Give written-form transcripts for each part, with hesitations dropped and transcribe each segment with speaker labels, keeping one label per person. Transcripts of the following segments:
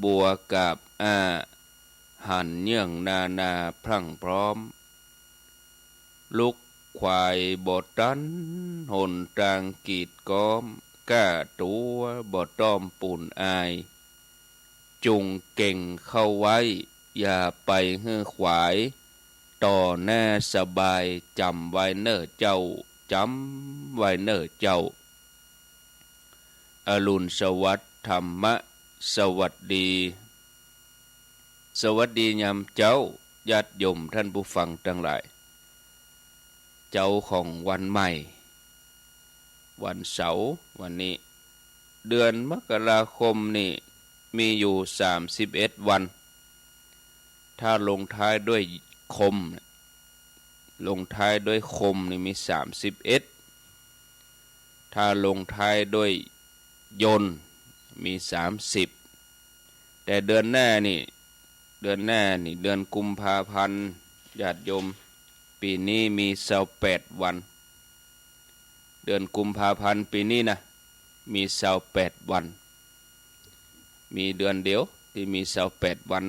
Speaker 1: บวกกับหันเยื่องนาพรั่งพร้อมลุกควายบดดันหนตรางกีดก้อมก้าตัวบดต้อมปุ่นอายจุงเก่งเข้าไว้อย่าไปเฮือขวายต่อหน้าสบายจำไว้เน้อเจ้าจำไว้เน้อเจ้าอรุณสวัสดิ์ธรรมะสวัสดีสวัสดียามเจ้าญาติโยมท่านผู้ฟังทั้งหลายเจ้าของวันใหม่วันเสาร์วันนี้เดือนมกราคมนี่มีอยู่31วันถ้าลงท้ายด้วยคมลงท้ายด้วยคมนี่มี31ถ้าลงท้ายด้วยยนต์มี30แต่เดือนหน้านี่เดือนกุมภาพันธ์ญาติโยมปีนี้มี28วันเดือนกุมภาพันธ์ปีนี้นะมี28วันมีเดือนเดียวที่มี28วัน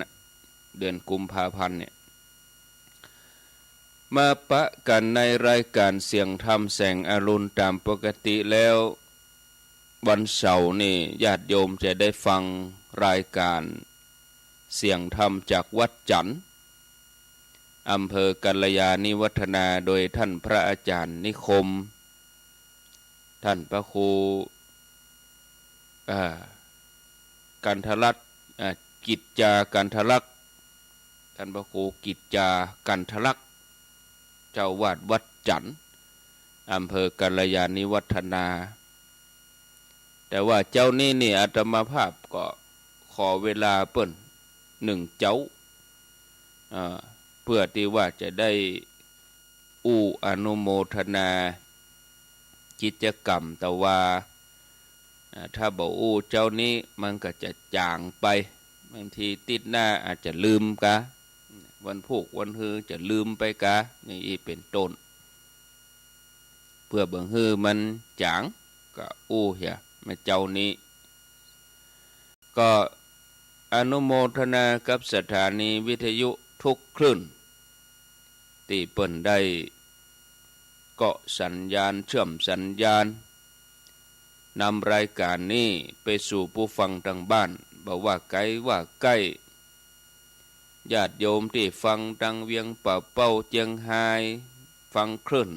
Speaker 1: เดือนกุมภาพันธ์เนี่ยมาปะกันในรายการเสียงธรรมแสงอรุณตามปกติแล้ววันเสาร์นี่ญาติโยมจะได้ฟังรายการเสียงธรรมจากวัดจันทร์อำเภอกัลยาณิวัฒนาโดยท่านพระอาจารย์นิคมท่านพระครูกันทลักษณ์กิจจากันทลักษณ์ท่านพระครูกิจจากันทลักษณ์เจ้าวาดวัดจันทร์อำเภอกัลยาณิวัฒนาแต่ว่าเจ้านี่อาตมาภาพก็ขอเวลาเปิ้น1เจ้าเพื่อที่ว่าจะได้อนุโมทนากิจกรรมแต่ว่าถ้าบอกเจ้านี้มันก็จะจางไปบางทีติดหน้าอาจจะลืมกะวันพุกวันฮือจะลืมไปกะนี่เป็นต้นเพื่อบังฮือมันจางก็เหี่ยมาเจ้านี้ก็อนุโมทนากับสถานีวิทยุทุกคลื่นที่เปิ้นได้เกาะสัญญาณเชื่อมสัญญาณนำรายการนี้ไปสู่ผู้ฟังทางบ้านบอกว่าไกลว่าใกล้ญาติโยมที่ฟังทางเวียงป่าเป้าเจียงไฮ้ฟังคลื่น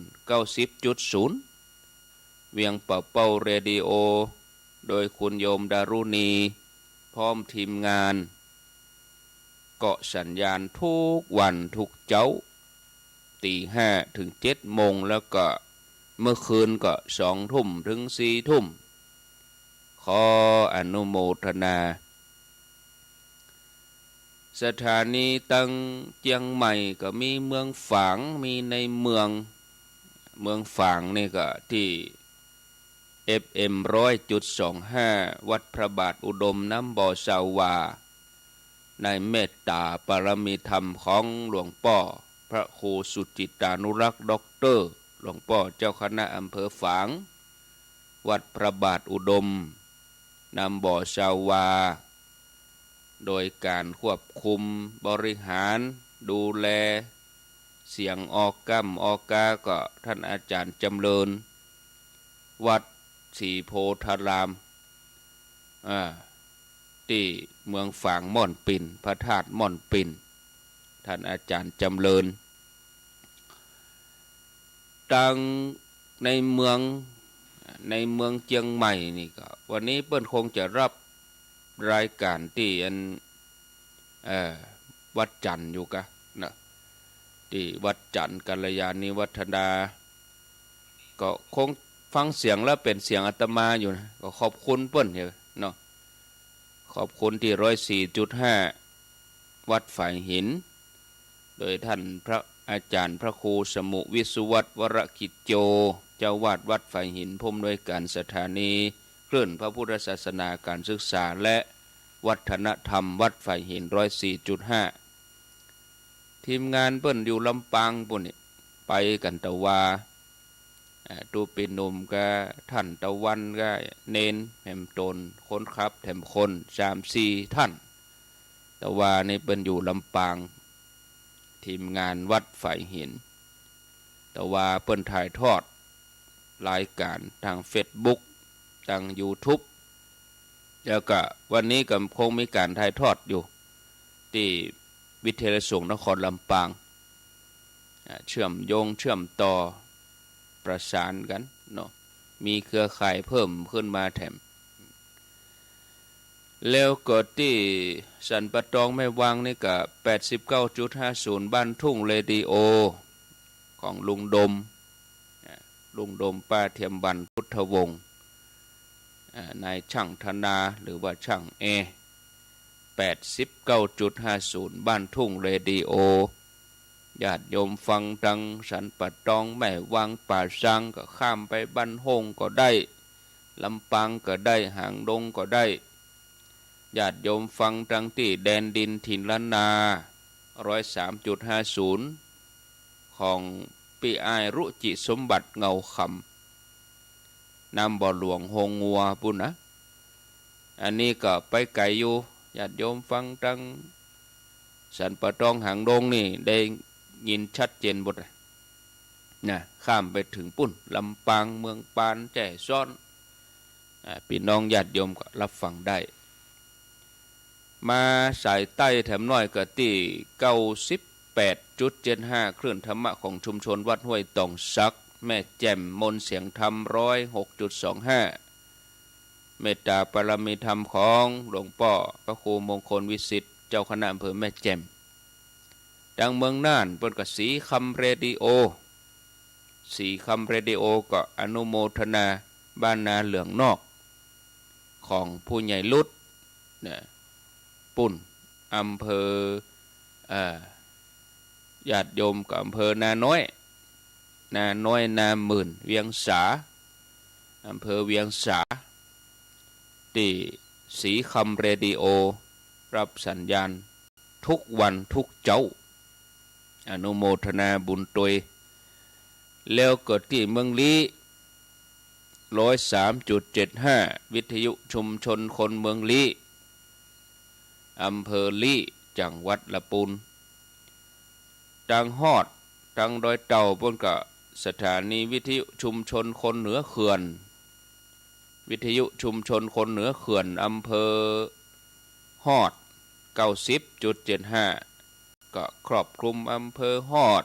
Speaker 1: 90.0 เวียงป่าเป้าเรดิโอโดยคุณโยมดารุณีพร้อมทีมงานเกาะสัญญาณทุกวันทุกเจ้าตี 5 ถึง 7 โมงแล้วก็เมื่อคืนก็2 ทุ่มถึง 4 ทุ่มขออนุโมทนาสถานีตั้งเจียงใหม่ก็มีเมืองฝางมีในเมืองฝางนี่ก็ที่ FM 100.25 วัดพระบาทอุดมน้ำบ่อสาวาในเมตตาปรมีธรรมของหลวงพ่อพระครูสุจิตานุรักษ์ด็อกเตอร์หลวงพ่อเจ้าคณะอำเภอฝางวัดพระบาทอุดมน้ำบ่อสาวาโดยการควบคุมบริหารดูแลเสียงออกกัมออกกาก็ท่านอาจารย์จำเริญวัดศรีโพธารามที่เมืองฝางม่อนปิ่นพระธาตุม่อนปิ่นท่านอาจารย์จำเริญตังในเมืองเจียงใหม่นี่ก็วันนี้เปิ้นคงจะรับรายการที่วัดจันทร์อยู่กะนะที่วัดจันทร์กัลยาณิวัฒนาก็คงฟังเสียงแล้วเป็นเสียงอาตมาอยู่นะก็ขอบคุณเปิ้นเนาะขอบคุณที่ 104.5 วัดฝ่ายหินโดยท่านพระอาจารย์พระครูสมุวิสุวัตวรกิจโจเจ้าวาดวัดฝ่ายหินผู้อำนวยการสถานีคลื่นพระพุทธศาสนาการศึกษาและวัฒนธรรมวัดฝ่ายหิน 104.5 ทีมงานเปิ้นอยู่ลำปางปุ่นนี่ไปกันตะวาตูปีนมก็ท่านตะวันก็เนนแหมตนคนครับแถมคน3-4ท่าน แต่ว่านี่เป็นอยู่ลำปางทีมงานวัดฝ่ายหินแต่ว่าเปิ้นถ่ายทอดรายการทาง Facebook ทาง YouTube แล้วก็วันนี้ก็คงมีการถ่ายทอดอยู่ที่วิทยาลัยสงฆ์นครลำปางเชื่อมโยงเชื่อมต่อประสานกันเนาะมีเครือข่ายเพิ่มขึ้นมาแถมแล้วก็ที่สันปะตองแม่วางนี่ก็ 89.50 บ้านทุ่งเรดิโอของลุงดมป้าเทียมบันพุทธวงศ์นายช่างธนาหรือว่าช่าง89.50 บ้านทุ่งเรดิโอญาติโยมฟังดังสันปะตองแม่วางป่าซังก็ข้ามไปบ้านฮงก็ได้ลำปางก็ได้หางดงก็ได้ญาติโยมฟังดังที่แดนดินถิ่นล้านนา 103.50 ของปีอายรุจิสมบัติเงาคำนำบ่อหลวงฮงงัวปุ่นนะอันนี้ก็ไปไกลอยู่ญาติโยมฟังดังสันปะตองหางดงนี่ได้ยินชัดเจนหมดเลยนะข้ามไปถึงปุ่นลำปางเมืองปานแจ่ซ้อนพี่น้องญาติโยมก็รับฟังได้มาสายใต้แถมน้อยก็ที่ 98.75 คลื่นธรรมะของชุมชนวัดห้วยตองซักแม่แจ่มมนเสียงธรรม 106.25 เมตตาปรมีธรรมของหลวงพ่อพระครูมงคลวิสิทธิ์เจ้าคณะอำเภอแม่แจ่มดังเมืองน่านเปิ้นก็สีคำเรดิโอก็อนุโมทนาบ้านนาเหลืองนอกของผู้ใหญ่ลุดเนี่ยปุ่นอำเภอญาติโยมกับอำเภอนาน้อยนาหมื่นเวียงสาอำเภอเวียงสาที่สีคำเรดิโอรับสัญญาณทุกวันทุกเจ้าอนุโมทนาบุญตวยแล้วก็ที่เมืองลี้ 103.75 วิทยุชุมชนคนเมืองลี้อำเภอลี้จังหวัดละปูนดังฮอดดังดอยเต่าบนกับสถานีวิทยุชุมชนคนเหนือเขื่อนวิทยุชุมชนคนเหนือเขื่อนอำเภอฮอด 90.75 ก็ครอบคลุมอำเภอฮอด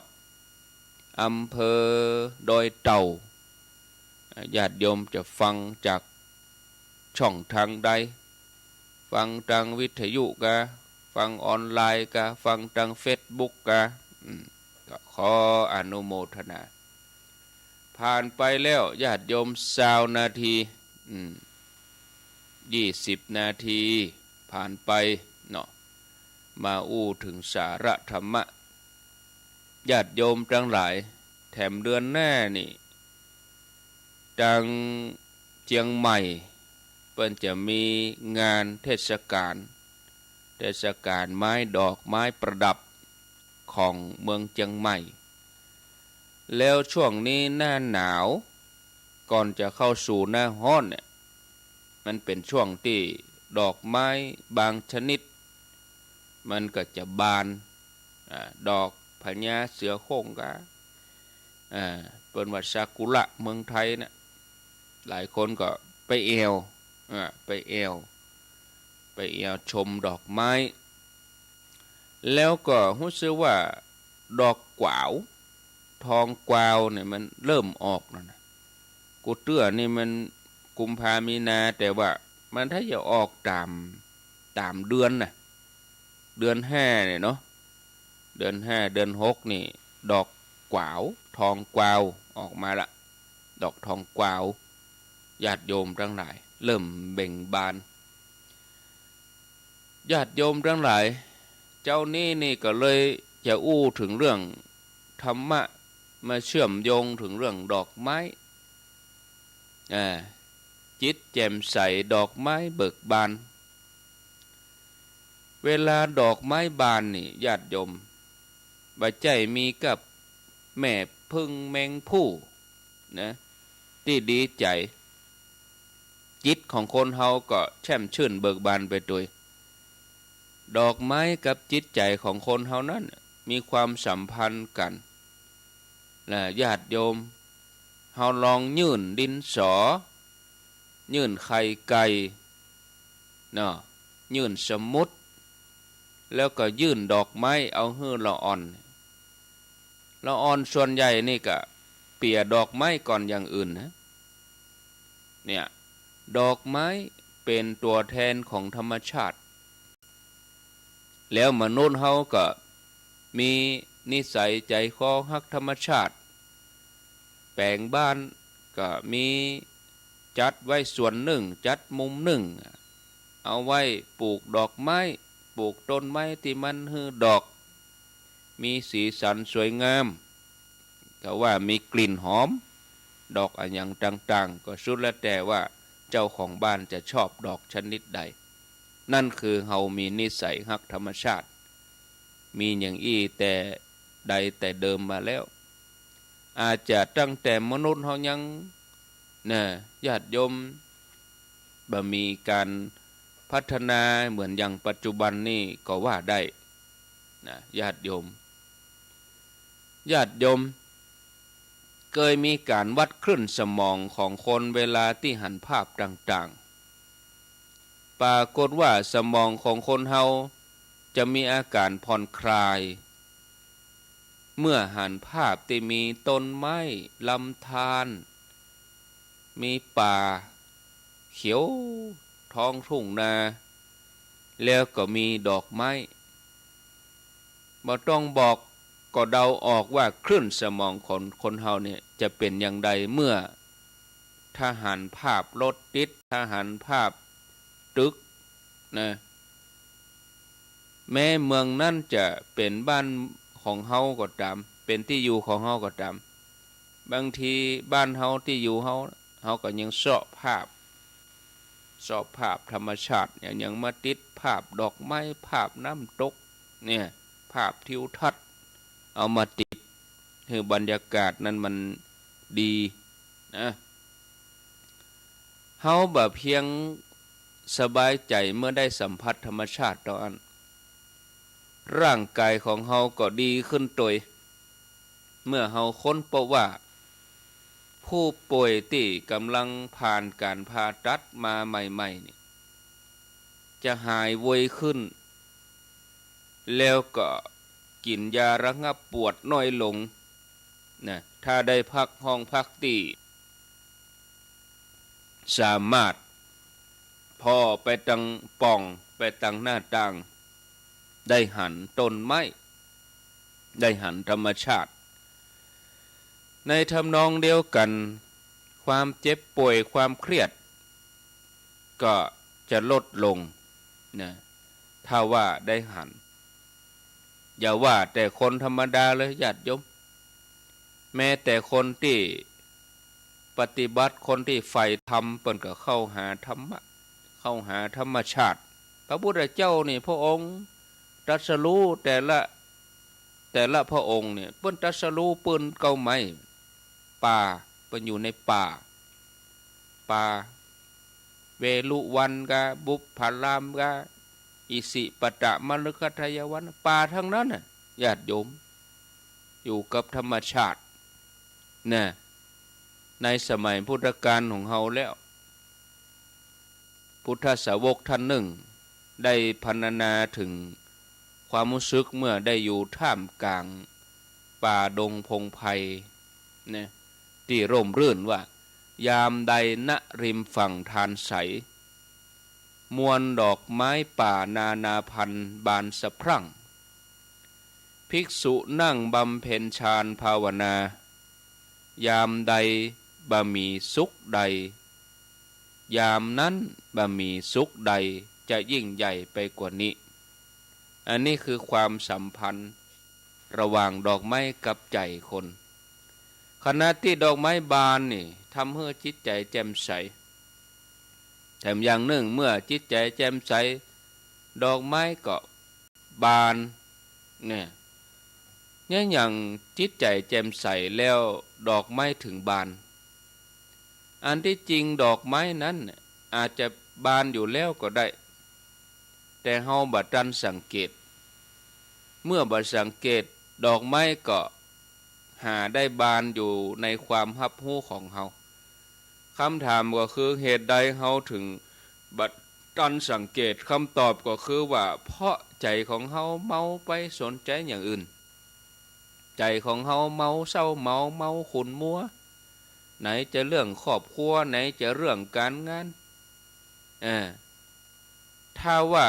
Speaker 1: อำเภอดอยเต่าญาติโยมจะฟังจากช่องทางใดฟังทางวิทยุกะฟังออนไลน์กะฟังทางเฟซบุ๊กกะก็ขออนุโมทนาผ่านไปแล้วญาติโยม20 นาที20 นาทีผ่านไปเนาะมาอู้ถึงสาระธรรมะญาติโยมทั้งหลายแถมเดือนหน้านี่ดังเชียงใหม่เปิ้นจะมีงานเทศกาลไม้ดอกไม้ประดับของเมืองเชียงใหม่แล้วช่วงนี้หน้าหนาวก่อนจะเข้าสู่หน้าร้อนเนี่ยมันเป็นช่วงที่ดอกไม้บางชนิดมันก็จะบานดอกพญาเสือโคร่งกะเป็นว่าซากุระเมืองไทยนะหลายคนก็ไปแอวชมดอกไม้แล้วก็รู้สึกว่าดอกกวาวทองกวาวเนี่ยมันเริ่มออกแล้วนะกูเตื้อนี่มันกุมภามีนาแต่ว่ามันถ้าจะออกตามเดือนน่ะเดือน5เนี่ยเนาะเดือน5เดือน6นี่ดอกกวาวทองกวาวออกมาละดอกทองกวาวญาติโยมทั้งหลายเริ่มเบ่งบานญาติโยมทั้งหลายเจ้านี่ก็เลยจะอู้ถึงเรื่องธรรมะมาเชื่อมโยงถึงเรื่องดอกไม้จิตแจ่มใสดอกไม้เบิกบานเวลาดอกไม้บานนี่ญาติโยมบ่ใจมีกับแม่พึ่งแมงผู้นะที่ดีใจจิตของคนเฮาก็แช่มชื่นเบิกบานไปด้วย ดอกไม้กับจิตใจของคนเฮานั้นมีความสัมพันธ์กันนะญาติโยมเฮาลองยื่นดินสอยื่นไข่ไก่เนาะยื่นสมุดแล้วก็ยื่นดอกไม้เอาฮื้อละอ่อนละอ่อนส่วนใหญ่นี่ก็เปียดอกไม้ก่อนอย่างอื่นนะเนี่ยดอกไม้เป็นตัวแทนของธรรมชาติแล้วมนุษย์เฮาก็มีนิสัยใจคอฮักธรรมชาติแปลงบ้านก็มีจัดไว้ส่วนหนึ่งจัดมุมหนึ่งเอาไว้ปลูกดอกไม้ปลูกต้นไม้ที่มันฮือดอกมีสีสันสวยงามก็ว่ามีกลิ่นหอมดอกอะไรอย่างต่างๆก็สุดแล้วแต่ว่าเจ้าของบ้านจะชอบดอกชนิดใดนั่นคือเฮามีนิสัยฮักธรรมชาติมีอย่างอี้แต่ใดแต่เดิมมาแล้วอาจจะตั้งแต่มนุษย์เฮายังนะญาติโยมบ่มีการพัฒนาเหมือนอย่างปัจจุบันนี่ก็ว่าได้นะญาติโยมเคยมีการวัดคลื่นสมองของคนเวลาที่หันภาพต่างๆปรากฏว่าสมองของคนเฮาจะมีอาการผ่อนคลายเมื่อหันภาพที่มีต้นไม้ลำธารมีป่าเขียวท้องทุ่งนาแล้วก็มีดอกไม้บ่ต้องบอกก็เดาออกว่าคลื่นสมองของคนเฮาเนี่ยจะเป็นอย่างใดเมื่อถ้าหันภาพรถติดถ้าหันภาพตึกนะแม้เมืองนั่นจะเป็นบ้านของเฮาก็ตามเป็นที่อยู่ของเฮาก็ตามบางทีบ้านเฮาที่อยู่เฮาก็ยังชอบภาพธรรมชาติอย่างมาติดภาพดอกไม้ภาพน้ำตกเนี่ยภาพทิวทัศน์เอามาติดคือบรรยากาศนั้นมันดีนะเฮาแบบเพียงสบายใจเมื่อได้สัมผัสธรรมชาติตอนร่างกายของเฮาก็ดีขึ้นโดยเมื่อเฮาค้นพบว่าผู้ป่วยที่กำลังผ่านการผ่าตัดมาใหม่ๆนี่จะหายไวขึ้นแล้วก็กินยาระงับปวดน้อยลงนะถ้าได้พักห้องพักที่สามารถพอไปตังป่องไปตังหน้าต่างได้หันต้นไม้ได้หันธรรมชาติในทำนองเดียวกันความเจ็บป่วยความเครียดก็จะลดลงนะถ้าว่าได้หันอย่าว่าแต่คนธรรมดาเลยญาติโยมแม้แต่คนที่ปฏิบัติคนที่ใฝ่ธรรมเปิ้นก็เข้าหาธรรมะเข้าหาธรรมชาติพระพุทธเจ้านี่พระองค์ตรัสรู้แต่ละพระองค์เนี่ยเปิ้นตรัสรู้ปืนเก้าไม้ป่าเปิ้นอยู่ในป่าเวลุวันกะบุพพารามกะอิสิปตะมฤคทายวันป่าทั้งนั้นน่ะญาติโยมอยู่กับธรรมชาตินะในสมัยพุทธกาลของเฮาแล้วพุทธสาวกท่านหนึ่งได้พรรณนาถึงความรู้สึกเมื่อได้อยู่ท่ามกลางป่าดงพงไพรนะที่ร่มรื่นว่ายามใดณริมฝั่งทานใสมวลดอกไม้ป่านานาพันธุ์บานสะพรั่งภิกษุนั่งบำเพ็ญฌานภาวนายามใดบะมีสุขใดยามนั้นบะมีสุขใดจะยิ่งใหญ่ไปกว่านี้อันนี้คือความสัมพันธ์ระหว่างดอกไม้กับใจคนขณะที่ดอกไม้บานนี่ทำให้จิตใจแจ่มใสแถมอย่างหนึ่งเมื่อจิตใจแจ่มใสดอกไม้ก็บานเนี่ยอย่างจิตใจแจ่มใสแล้วดอกไม้ถึงบานอันที่จริงดอกไม้นั้นอาจจะบานอยู่แล้วก็ได้ แต่เฮาบ่ทันสังเกตเมื่อบ่สังเกตดอกไม้ก็หาได้บานอยู่ในความรับรู้ของเฮาคำถามก็คือเหตุใดเฮาถึงบ่ทันสังเกตคำตอบก็คือว่าเพราะใจของเฮาเมาไปสนใจอย่างอื่นใจของเฮาเมาเศร้าเมาขุ่นมัวไหนจะเรื่องครอบครัวไหนจะเรื่องการงานถ้าว่า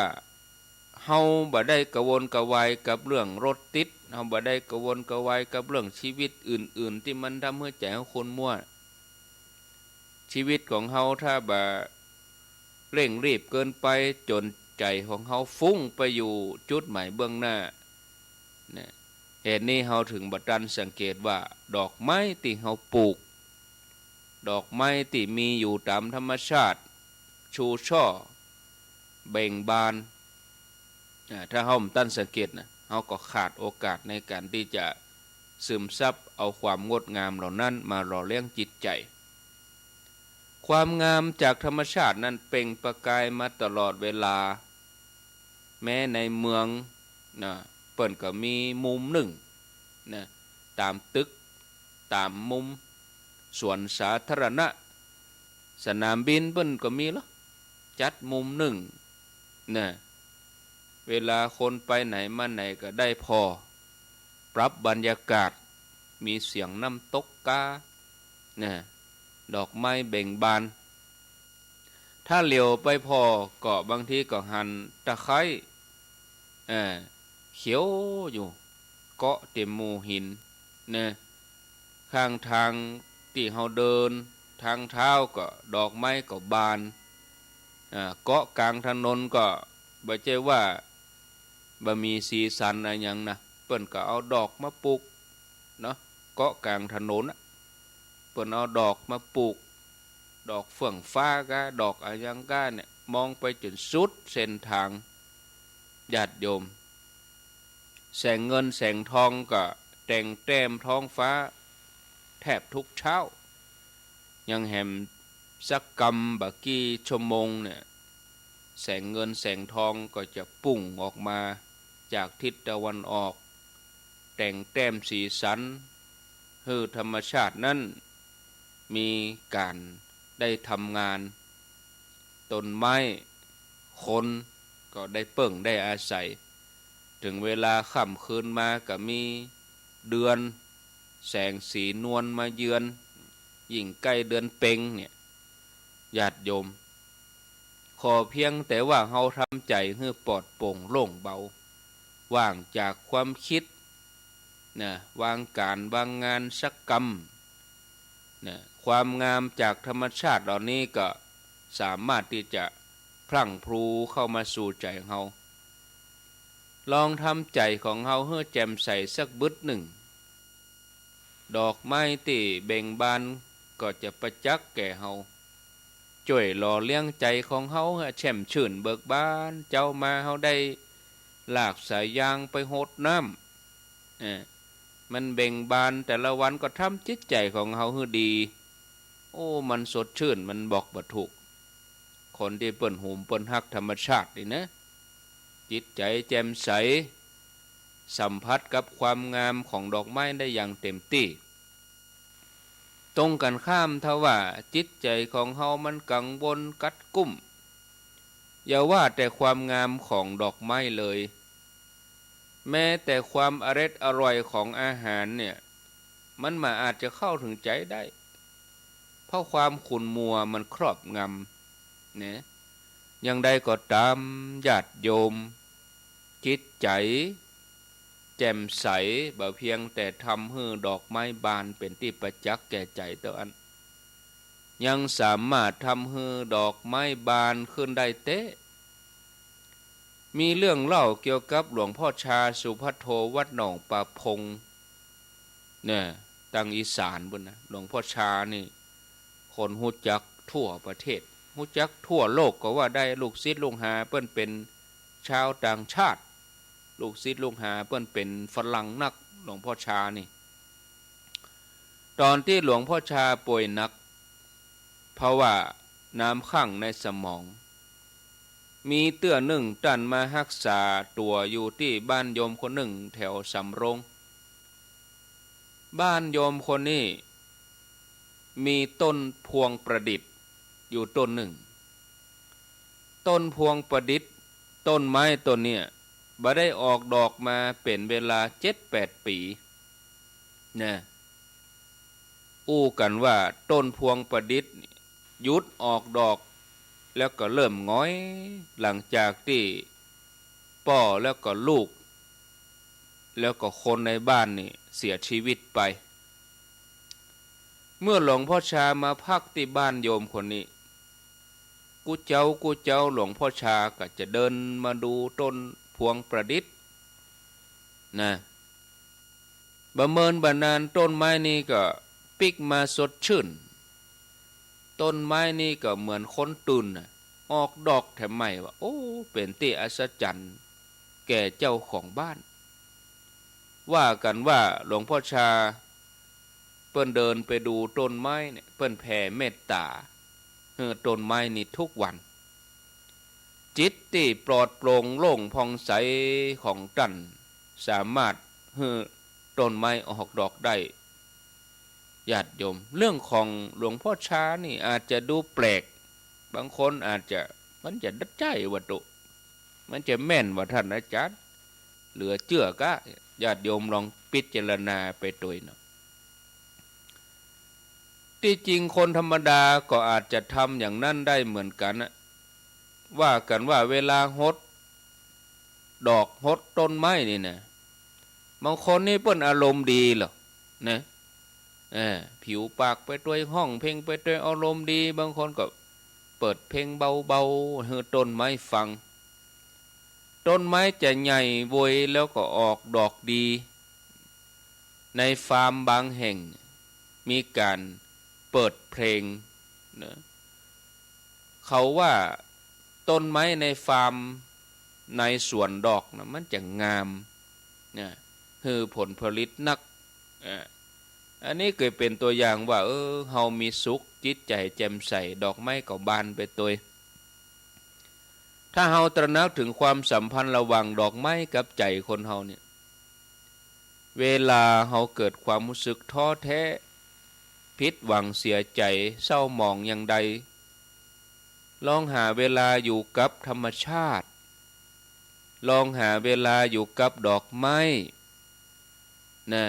Speaker 1: เฮาบ่ได้กระวนกระวายกับเรื่องรถติดเฮาบ่ได้กระวนกระวายกับเรื่องชีวิตอื่นๆที่มันทำให้ใจเฮาขุ่นมัวชีวิตของเฮาถ้าบ่เร่งรีบเกินไปจนใจของเฮาฟุ้งไปอยู่จุดหมายเบื้องหน้าเนี่ยเหตุนี้เฮาถึงบ่ทันสังเกตว่าดอกไม้ที่เฮาปลูกดอกไม้ที่มีอยู่ตามธรรมชาติชูช่อเบ่งบานถ้าเฮาบ่ทันสังเกตนะเฮาก็ขาดโอกาสในการที่จะซึมซับเอาความงดงามเหล่านั้นมาหล่อเลี้ยงจิตใจความงามจากธรรมชาตินั้นเปล่งประกายมาตลอดเวลาแม้ในเมืองนะเปิ้นก็มีมุมหนึ่งนะตามตึกตามมุมสวนสาธารณะสนามบินเปิ้นก็มีแล้วจัดมุมหนึ่งนะเวลาคนไปไหนมาไหนก็ได้พอปรับบรรยากาศมีเสียงน้ำตกกานะดอกไม้เบ่งบานถ้าเหลียวไปพอก็บางทีก็หันตะไคร้เขียวอยู่เกาะเต็มหมู่หินนะข้างทางที่เฮาเดินทางเท้าก็ดอกไม้ก็บานเกาะกลางถนนก็บ่ใช่ว่าบ่มีสีสันอะไรหยังนะเปิ้นก็เอาดอกมาปลูกเนาะเกาะกลางถนนเปิ้นเอาดอกมาปลูกดอกเฟื่องฟ้ากะดอกอะไรหยังกะเนี่ยมองไปจนสุดเส้นทางญาติโยมแสงเงินแสงทองก็แต่งแต้มท้องฟ้าแทบทุกเช้ายังแหมสักกำบักกี่ชั่วโมงเนี่ยแสงเงินแสงทองก็จะปุ่งออกมาจากทิศตะวันออกแต่งแต้มสีสันให้ธรรมชาตินั้นมีการได้ทำงานต้นไม้คนก็ได้เปิ่งได้อาศัยถึงเวลาค่ำคืนมาก็มีเดือนแสงสีนวลมาเยือนยิ่งใกล้เดือนเพ็ญเนี่ยญาติโยมขอเพียงแต่ว่าเฮาทำใจให้ปลอดโปร่งโล่งเบาว่างจากความคิดนะวางการวางงานสักกรรมนะความงามจากธรรมชาติเหล่านี้ก็สามารถที่จะพลั่งพลูเข้ามาสู่ใจเฮาลองทำใจของเฮาให้แจ่มใสสักบึดหนึ่งดอกไม้ที่เบ่งบานก็จะประจักษ์แก่เฮาช่วยหล่อเลี้ยงใจของเฮาให้แช่มชื่นเบิกบานเจ้ามาเฮาได้ลากสายยางไปโหดน้ำมันเบ่งบานแต่ละวันก็ทำจิตใจของเฮาให้ดีโอ้มันสดชื่นมันบอกบ่ถูกคนที่เปิ้นหูมเปิ้นฮักธรรมชาตินี่นะจิตใจแจ่มใสสัมผัสกับความงามของดอกไม้ได้อย่างเต็มที่ตรงกันข้ามถ้าว่าจิตใจของเฮามันกังวลกัดกุ้มอย่าว่าแต่ความงามของดอกไม้เลยแม้แต่ความอร่อยของอาหารเนี่ยมันมาอาจจะเข้าถึงใจได้เพราะความขุ่นมัวมันครอบงำเนี่ยยังใดก็ตามญาติโยมจิตใจแจ่มใสบ่เพียงแต่ทำให้ดอกไม้บานเป็นที่ประจักษ์แก่ใจเท่านั้นยังสามารถทำให้ดอกไม้บานขึ้นได้เต้มีเรื่องเล่าเกี่ยวกับหลวงพ่อชาสุภัทโทวัดหนองป่าพงเนี่ยทางอีสานพุ่นนะหลวงพ่อชานี่คนฮู้จักทั่วประเทศฮู้จักทั่วโลกก็ว่าได้ลูกศิษย์ลูกหาเปิ้นเป็นชาวต่างชาติลูกศิษย์ลูกหาเปิ้นเป็นฝรั่งนักหลวงพ่อชานี่ตอนที่หลวงพ่อชาป่วยหนักเพราะว่าน้ำข้างในสมอง มีเตื้อหนึ่งตันมารักษาตัวอยู่ที่บ้านโยมคนหนึ่งแถวสำโรงบ้านโยมคนนี้มีต้นพวงประดิษฐ์อยู่ต้นหนึ่งต้นพวงประดิษฐ์ต้นไม้ต้นเนี้ยบ่ได้ออกดอกมาเป็นเวลา7-8 ปีนะอู้กันว่าต้นพวงประดิษฐ์หยุดออกดอกแล้วก็เริ่มง้อยหลังจากที่ป่อแล้วก็ลูกแล้วก็คนในบ้านนี่เสียชีวิตไปเมื่อหลวงพ่อชามาพักที่บ้านโยมคนนี้กูเจ้าหลวงพ่อชาก็จะเดินมาดูต้นพวงประดิษฐ์นะประเมินบานานต้นไม้นี้ก็ปิกมาสดชื่นต้นไม้นี้ก็เหมือนคนตื่นออกดอกแถมใหม่ว่าโอ้เป็นที่อัศจรรย์แก่เจ้าของบ้านว่ากันว่าหลวงพ่อชาเปิ้นเดินไปดูต้นไม้เนี่ยเปิ้นแผ่เมตตาต้นไม้นี่ทุกวันจิตที่ปลอดโปร่งโล่งผ่องใสของท่านสามารถให้ต้นไม้ออกดอกได้ญาติโยมเรื่องของหลวงพ่อชานี่อาจจะดูแปลกบางคนอาจจะมันจะดัดใจวัตถุมันจะแม่นว่าท่านอาจารย์เหลือเชื่อกะญาติโยมลองพิจารณาไปตัวเนาะที่จริงคนธรรมดาก็อาจจะทำอย่างนั้นได้เหมือนกันนะว่ากันว่าเวลาฮดดอกฮดต้นไม้นี่นะบางคนนี่เปิ้นอารมณ์ดีหรอนะผิวปากไปด้วยห้องเพลงไปด้วยอารมณ์ดีบางคนก็เปิดเพลงเบาๆให้ต้นไม้ฟังต้นไม้จะใหญ่โวยแล้วก็ออกดอกดีในฟาร์มบางแห่งมีการเปิดเพลงนะเขาว่าต้นไม้ในฟาร์มในสวนดอกนะมันจะงามนะคือผลผลิตนักอันนี้เคยเป็นตัวอย่างว่าเฮามีสุขจิตใจแจ่มใสดอกไม้ก็บานไปตัวถ้าเฮาตระหนักถึงความสัมพันธ์ระหว่างดอกไม้กับใจคนเฮาเนี่ยเวลาเฮาเกิดความรู้สึกท้อแท้ผิดหวังเสียใจเศร้าหมองอย่างใดลองหาเวลาอยู่กับธรรมชาติลองหาเวลาอยู่กับดอกไม้นะ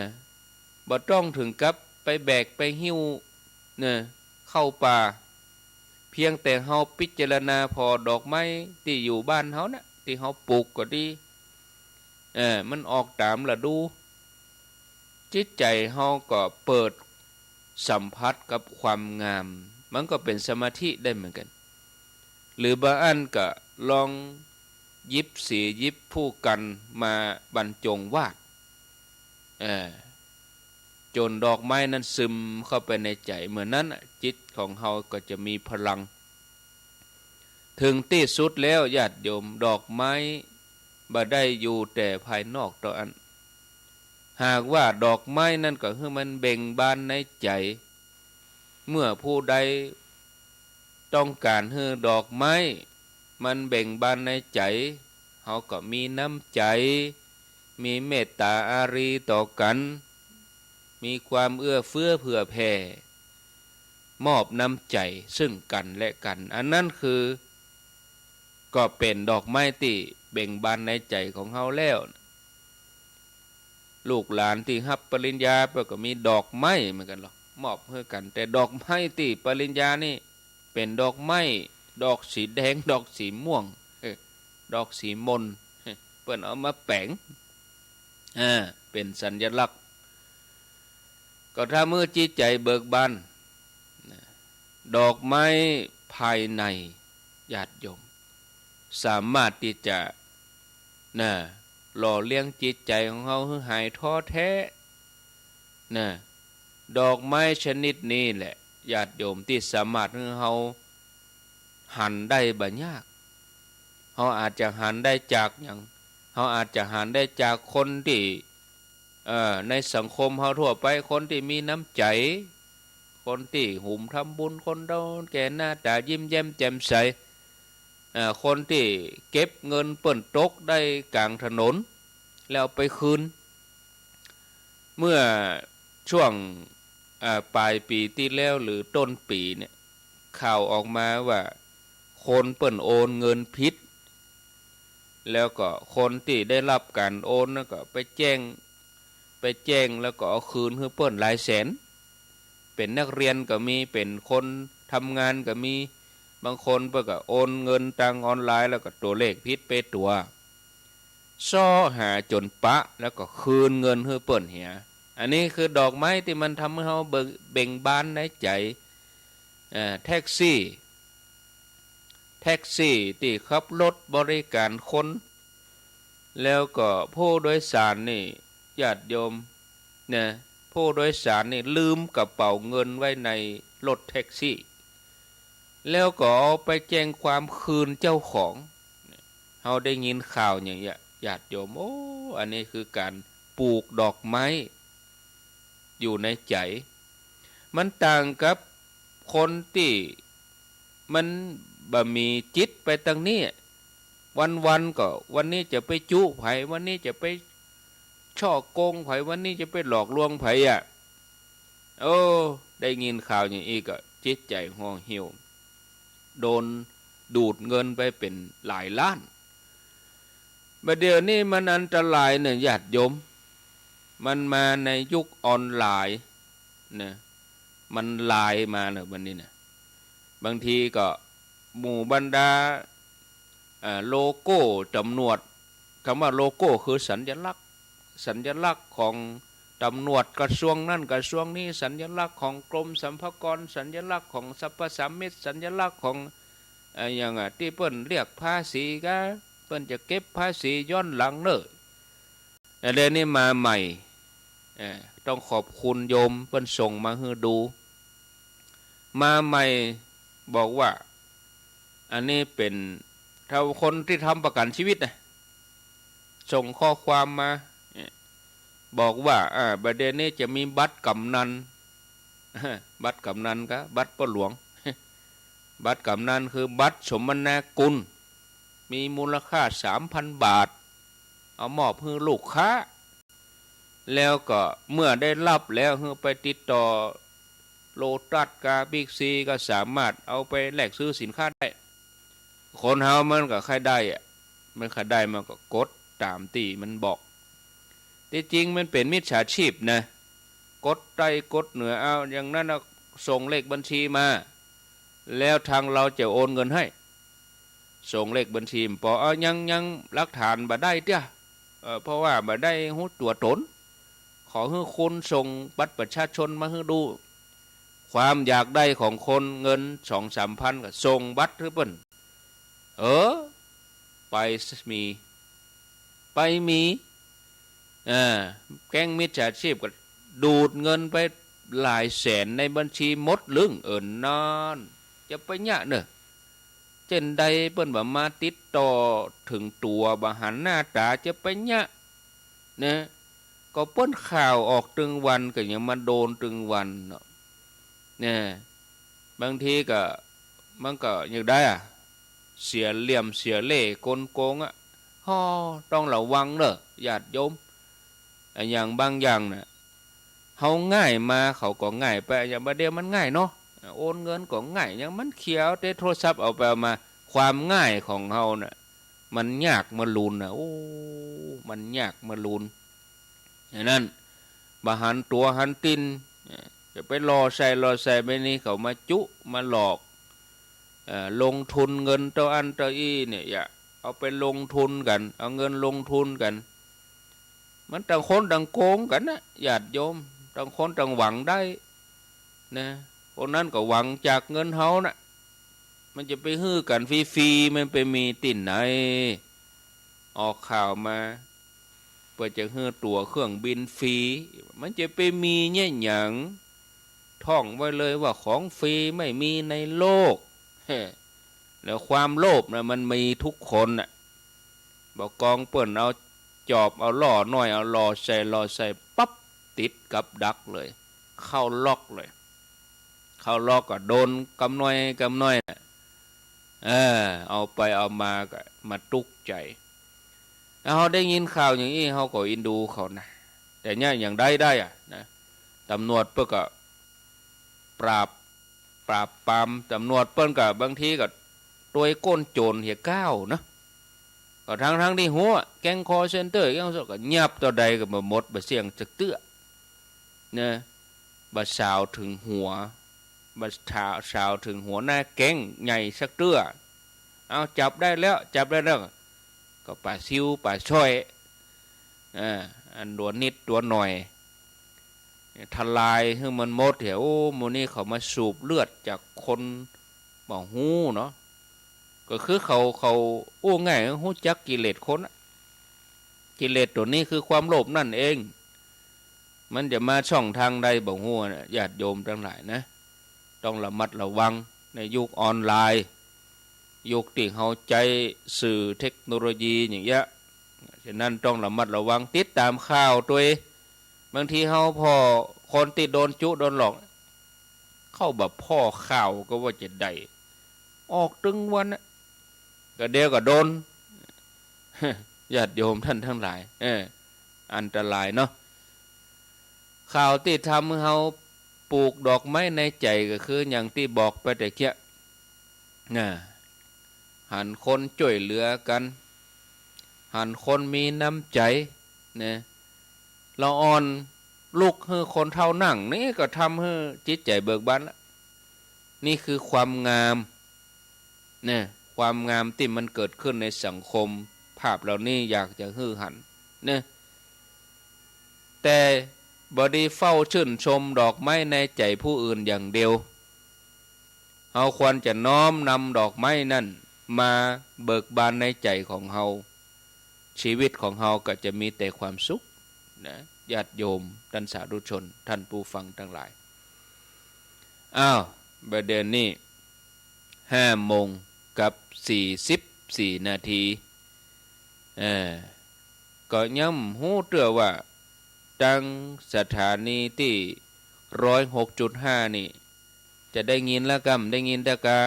Speaker 1: บ่ต้องถึงกับไปแบกไปหิ้วนะเข้าป่าเพียงแต่เฮาพิจารณาพอดอกไม้ที่อยู่บ้านเฮานะที่เฮาปลูกก็ดีมันออกตามฤดูจิตใจเฮาก็เปิดสัมผัสกับความงามมันก็เป็นสมาธิได้เหมือนกันหรือบางอันก็ลองยิบสียิบผู้กันมาบรรจงวาดจนดอกไม้นั้นซึมเข้าไปในใจเหมือนนั้นจิตของเฮาก็จะมีพลังถึงที่สุดแล้วญาติโยมดอกไม้บ่ได้อยู่แต่ภายนอกต่ออันหากว่าดอกไม้นั่นก็คือมันเบ่งบานในใจเมื่อผู้ใดต้องการให้ดอกไม้มันเบ่งบานในใจเฮาก็มีน้ำใจมีเมตตาอารีต่อกันมีความเอื้อเฟื้อเผื่อแผ่มอบน้ำใจซึ่งกันและกันอันนั้นคือก็เป็นดอกไม้ที่เบ่งบานในใจของเฮาแล้วลูกหลานที่รับปริญญาไปก็มีดอกไม้เหมือนกันหรอกมอบให้กันแต่ดอกไม้ที่ปริญญานี่เป็นดอกไม้ดอกสีแดงดอกสีม่วงดอกสีมนเปิ้นเอามาแปะงเป็นสัญลักษณ์ก็ถ้าเมื่อจิตใจเบิกบานดอกไม้ภายในญาติโยมสามารถที่จะหล่อเลี้ยงจิตใจของเขาให้หายท้อแท้ดอกไม้ชนิดนี้แหละญาติโยมที่สามารถให้เขาหันได้บ่ยากเขาอาจจะหันได้จากอย่างเขาอาจจะหันได้จากคนที่ในสังคมเขาทั่วไปคนที่มีน้ำใจคนที่หุ่มทำบุญคนเราแก่หน้าตายิ้มแย้มแจ่มใส คนที่เก็บเงินเปิ้นตกได้กลางถนนแล้วไปคืนเมื่อช่วงปลายปีที่แล้วหรือต้นปีเนี่ยข่าวออกมาว่าคนเปิ้นโอนเงินผิดแล้วก็คนที่ได้รับการโอนก็ไปแจ้งแล้วก็เอาคืนให้เปิ้นหลายแสนเป็นนักเรียนก็มีเป็นคนทำงานก็มีบางคนเปิ้นก็โอนเงินทางออนไลน์แล้วก็ตัวเลขผิดไปตัวซ้อหาจนปะแล้วก็คืนเงินให้เปิ้นเหียอันนี้คือดอกไม้ที่มันทำให้เราเบ่งบานในใจแท็กซี่ที่ขับรถบริการคนแล้วก็ผู้โดยสารนี่ญาติโยมเนี่ยผู้โดยสารนี่ลืมกระเป๋าเงินไว้ในรถแท็กซี่แล้วก็เอาไปแจ้งความคืนเจ้าของเราได้ยินข่าวอย่างเงี้ยญาติโยมโอ้อันนี้คือการปลูกดอกไม้อยู่ในใจมันต่างกับคนที่มันบ่มีจิตไปทางนี้วันก็วันนี้จะไปจุไผวันนี้จะไปช่อโกงไผวันนี้จะไปหลอกลวงไผโอ้ได้ยินข่าวอย่างนี้ก็จิตใจห่อเหี่ยวโดนดูดเงินไปเป็นหลายล้านบัดเดี๋ยวนี้มันอันตรายเนี่ยญาติโยมมันมาในยุคออนไลน์นะมันไลน์มาเนี่ยวันนี้นะบางทีก็หมู่บรรดาโลโก้ตำรวจคำว่าโลโก้คือสัญลักษณ์ของตำรวจกระทรวงนั่นกระทรวงนี้สัญลักษณ์ของกรมสรรพากรสัญลักษณ์ของสรรพสามิตสัญลักษณ์ของอย่างที่เปิ้นเรียกภาษีก็เปิ้นจะเก็บภาษีย้อนหลังเนอะแต่เดี๋ยวนี้มาใหม่ต้องขอบคุณโยมเปิ้นส่งมาให้ดูมาใหม่บอกว่าอันนี้เป็นถ้าคนที่ทำประกันชีวิตนะส่งข้อความมาบอกว่าประเด็นนี้จะมีบัตรกำนันบัตรกำนันก็บัตรพ่อหลวงบัตรกำนันคือบัตรสมนากุลมีมูลค่า 3,000 บาทเอามอบให้ลูกค้าแล้วก็เมื่อได้รับแล้วไปติดต่อโลตัสกาบิ๊กซีก็สามารถเอาไปแลกซื้อสินค้าได้คนเฮามันก็ใครได้มันใครได้มันก็กดตามที่มันบอกที่จริงมันเป็นมิจฉาชีพนะกดใต้กดเหนือเอาอย่างนั้นส่งเลขบัญชีมาแล้วทางเราจะโอนเงินให้ส่งเลขบัญชีพอยังหลักฐานบ่ได้เด้อเพราะว่าบ่ได้ฮู้ตัวตนขอให้คุณส่งบัตรประชาชนมาให้ดูความอยากได้ของคนเงิน 2-3 พันก็ส่งบัตรหรือเปล่าไปมีแก๊งมิจฉาชีพก็ดูดเงินไปหลายแสนในบัญชีหมดลึงนานจะไปยะเนอะเจนใดเปิ้นบ่มาติดต่อถึงตัวบ่หันหน้าตาจะไปยะนะก็เปิ้นข่าวออกตึงวันก็ยังมาโดนตึงวันเนาะเนี่ยบางทีก็มันก็อย่างได้เสียเหลี่ยมเสียเล่กลโกงต้องระวังเนอะญาติโยมอย่างบางอย่างน่ะเฮาง่ายมาเขาก็ง่ายไปอย่างประเดี๋ยวมันง่ายเนาะโอนเงินก็ง่ายอย่างมันเขียวแต่โทรศัพท์เอาไปมาความง่ายของเฮาน่ะมันยากมาลุนโอ้มันยากมาลุนอย่างนั้นบาหันตัวหันตินจะไปรอใส่ไม่นี่เขามาจุมาหลอกลงทุนเงินเต้าอันเต้าอี้เนี่ยอย่าเอาไปลงทุนกันเอาเงินลงทุนกันมันต่างคนต่างโกงกันนะญาติโยมต่างคนต่างหวังได้นะคนนั้นก็หวังจากเงินเฮานะมันจะไปฮื้อกันฟรีๆมันไปมีติ่นไหนออกข่าวมาเพื่อจะฮื้อตั๋วเครื่องบินฟรีมันจะไปมีเนี่ยหยังท่องไว้เลยว่าของฟรีไม่มีในโลกแล้วความโลภนะมันมีทุกคนน่ะบอกกองเปิ้นเอาจอบเอาล่อน้อยเอาล่อใส่ปั๊บติดกับดักเลยเข้าล็อกเลยเข้าล็อกก็โดนกำน้อย เอาไปเอามาก็มาตุกใจเขาได้ยินข่าวอย่างนี้เขาก็อินดูเขานะแต่เนี่ยอย่างได้อะนะตำรวจเพื่อก็ปราบปรามตำรวจเปิ้นกับบางทีก็ตัวก้นโจรเหี่ยก้าวนะก็ทั้งที่หัวแก๊งคอเซ็นเตอร์ยังก็เงียบต่อใดก็มาหมดบะเสียงจักเตื้อเนี่ยบะสาวถึงหัวบะสาวถึงหัวหน้าแก๊งใหญ่สักเตื้อเอาจับได้แล้วก็ป่าซิวป่าช่อยอันตัวนิดตัวหน่อยทลายให้มันหมดเดี๋ยวโมนี่เขามาสูบเลือดจากคนบ่หูเนาะก็คือเขาโอ้ง่ายหูจักกิเลสคนกิเลสตัวนี้คือความโลภนั่นเองมันจะมาช่องทางใดบ่หูญาติโยมทั้งหลายนะต้องระมัดระวังในยุคออนไลน์ยุคที่เขาใจสื่อเทคโนโลยีอย่างเงี้ยฉะนั้นต้องระมัดระวังติดตามข่าวตัวบางทีเขาพอคนติดโดนจุโดนหลอกเข้าแบบพ่อข่าวก็ว่าจะได้ออกตึงวันก็เดียวก็โดนญาติโยมท่านทั้งหลายอันตรายเนาะข่าวที่ทำเขาปลูกดอกไม้ในใจก็คืออย่างที่บอกไปแต่เกี้ยหันคนช่วยเหลือกันหันคนมีน้ำใจเนี่ยเราอ่อนลูกให้คนเท่านั่งนี่ก็ทำให้จิตใจเบิกบานละนี่คือความงามเนี่ยความงามที่มันเกิดขึ้นในสังคมภาพเหล่านี้อยากจะฮือหันเนี่ยแต่บอดีเฝ้าชื่นชมดอกไม้ในใจผู้อื่นอย่างเดียวเราควรจะน้อมนำดอกไม้นั่นมาเบิกบานในใจของเราชีวิตของเราก็จะมีแต่ความสุขนะญาติโยมท่านสาธุชนท่านผู้ฟังทั้งหลายประเด็นนี้5 โมงกับ44 นาทีก็ย้ำหูเตือว่าตั้งสถานีที่106.5นี่จะได้ยินละกำได้ยินตะกา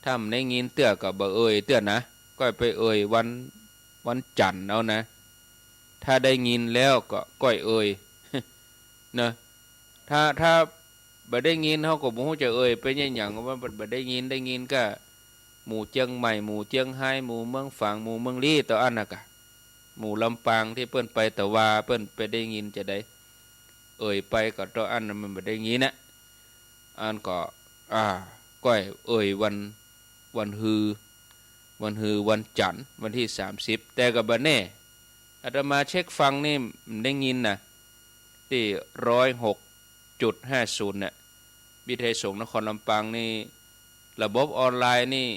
Speaker 1: ถ้าได้ยินเตือก็บ่เตือนะก็ไปวันจันทร์เอานะถ้าได้ยินแล้วก็ก้อยนะถ้าบ่ได้ยินเฮาก็บ่ฮู้จะไปหยังว่าบ่ได้ยินก็หมู่เชียงใหม่หมู่เชียงไฮ้หมู่เมืองฝางหมู่เมืองลี้ต่ออันน่ะกะหมู่ลำปางที่เปิ้นไปแต่ว่าเปิ้นไปได้ยินจะได้ไปก็ต่ออันมันบ่ได้ยินนะอันก็ก้อยวันฮือวันจันทร์วันที่30แต่ก็บ่แน่อาตมาเช็คฟังนี่ได้ยินนะที่106.50เนี่ยวิทยุสงฆ์นครลำปางนี่ระบบออนไลน์นี่